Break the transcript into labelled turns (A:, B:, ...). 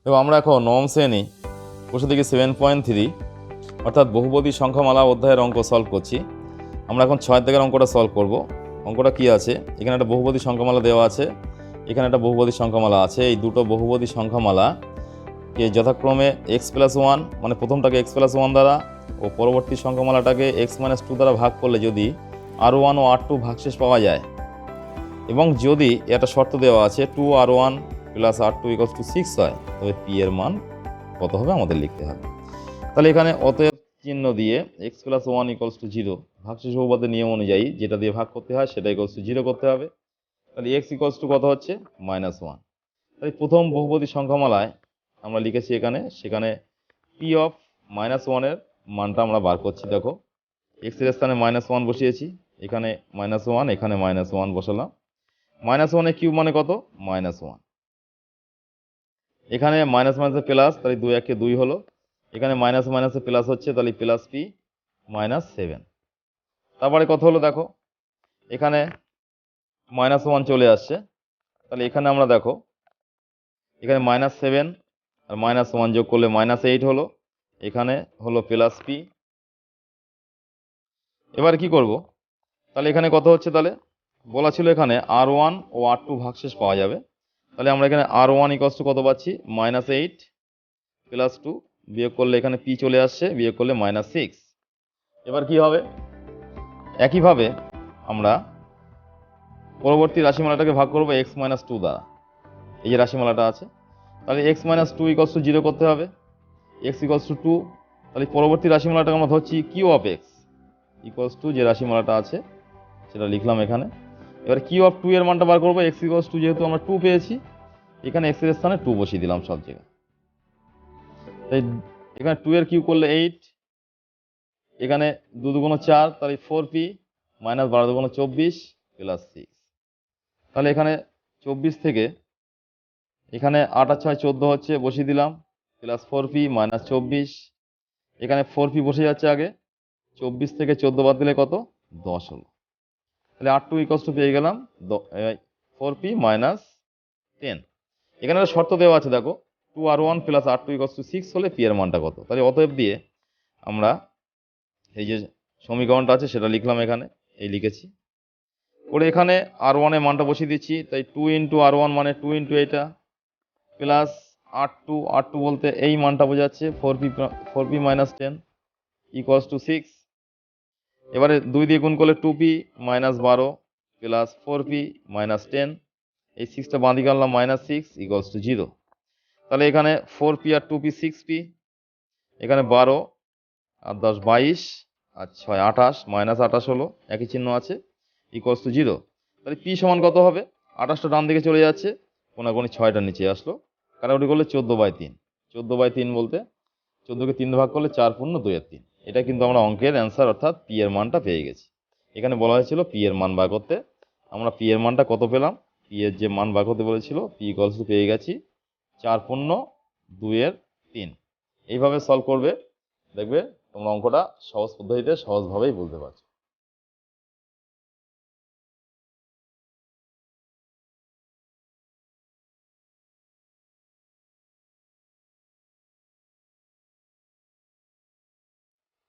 A: এবং আমরা এখন নবম শ্রেণী প্রশ্ন থেকে 7.3 অর্থাৎ বহুপদী সংখ্যামালা অধ্যায়ের অঙ্ক সলভ করছি। আমরা এখন 6 দাগের অঙ্কটা সলভ করব। অঙ্কটা কি আছে, এখানে একটা বহুপদী সংখ্যামালা দেওয়া আছে, এখানে একটা বহুপদী সংখ্যামালা আছে। এই দুটো বহুপদী সংখ্যামালাকে যথাক্রমে x+1 মানে প্রথমটাকে x+1 দ্বারা ও পরবর্তী সংখ্যামালাটাকে x-2 দ্বারা ভাগ করলে যদি R1 ও R2 ভাগশেষ পাওয়া যায়, এবং যদি একটা শর্ত দেওয়া আছে 2R1 + R2 = 6 হয়, তবে p এর মান কত হবে আমাদের লিখতে হবে। তাহলে এখানে অতএব চিহ্ন দিয়ে x+1 = 0 ভাগশেষ বহুপদের নিয়ম অনুযায়ী যেটা দিয়ে ভাগ করতে হয় সেটা = 0 করতে হবে। তাহলে x = কত হচ্ছে -1। তাহলে প্রথম বহুপদী সংখ্যামালায় আমরা লিখেছি সেখানে p অফ -1 এর মানটা আমরা বার করছি। দেখো x এর স্থানে -1 বসিয়েছি, এখানে -1, এখানে -1 বসালাম। -1 এর কিউব মানে কত? -1। এখানে মাইনাস মাইনাসে প্লাস, তাহলে 2 একে 2 হলো। এখানে মাইনাস মাইনাসে প্লাস হচ্ছে, তাহলে প্লাস p -7। তারপরে কত হলো দেখো, এখানে -1 চলে আসছে, তাহলে এখানে আমরা দেখো এখানে -7 আর -1 যোগ করলে -8 হলো, এখানে হলো প্লাস p। এবার কি করব, তাহলে এখানে কত হচ্ছে, তাহলে বলা ছিল এখানে R1 ও R2 ভাগশেষ পাওয়া যাবে। তাহলে আমরা এখানে R1 = কত পাচ্ছি? -8 + 2 বিয়োগ করলে এখানে p চলে আসছে, বিয়োগ করলে -6। এবার কি হবে, একইভাবে আমরা পরবর্তী রাশিমালাটাকে ভাগ করব x-2 দ্বারা। এই যে রাশিমালাটা আছে, তাহলে x-2 = 0 করতে হবে, x = 2। তাহলে পরবর্তী রাশিমালাটাকে আমরা ধরছি q অফ x = যে রাশিমালাটা আছে সেটা লিখলাম এখানে। এবার q অফ 2 এর মানটা বার করবো। x = যেহেতু আমরা 2 পেয়েছি, এখানে x এর স্থানে 2 বসিয়ে দিলাম সব জায়গায়। তাই এখানে 2 এর কিউব করলে 8, এখানে 2 × 4, তাহলে 4p -12 × 24 + 6। তাহলে এখানে 24 থেকে এখানে 8 আর 6 14 হচ্ছে, বসিয়ে দিলাম, প্লাস 4p -24। এখানে 4p বসে যাচ্ছে আগে, 24 থেকে 14 বাদ দিলে কত? 10 হলো। তাহলে R2 = পেয়ে গেলাম 4p -10। এখানে একটা শর্ত দেওয়া আছে, দেখো 2R1 + R2 = 6 হলে p এর মানটা কত। তাহলে অতএব দিয়ে আমরা এই যে সমীকরণটা আছে সেটা লিখলাম এখানে, এই লিখেছি করে এখানে R1 এর মানটা বসিয়ে দিচ্ছি। তাই 2 × R1 মানে 2 × এটা প্লাস R2 বলতে এই মানটা বোঝাচ্ছে 4p -10 = 6। এবারে 2 দিয়ে গুণ করলে 2p -12 প্লাস 4p -10, এই 6টা বাঁদিকে আনলাম -6 = 0। তাহলে এখানে 4p আর 2p 6p, এখানে 12 আর 10 22 আর 6 28 -28 হলো, একই চিহ্ন আছে, = 0। তাহলে p সমান কত হবে? 28টা ডান দিকে চলে যাচ্ছে, কোনাকুনি 6টা নিচে আসলো, কাটাকুটি করলে 14/3। 14/3 বলতে 14কে 3 ভাগ করলে 4 পূর্ণ 2 এর 3। এটা কিন্তু আমরা অঙ্কের অ্যান্সার অর্থাৎ p এর মানটা পেয়ে গেছি। এখানে বলা হয়েছিল p এর মান বার করতে, আমরা p এর মানটা কত পেলাম? p এর যে মান বার করতে বলেছিল p = পেয়ে গেছি 4 পূর্ণ 2 এর 3। এইভাবে সলভ করবে, দেখবে তোমরা অঙ্কটা সহজ পদ্ধতিতে সহজভাবেই বলতে পারছো।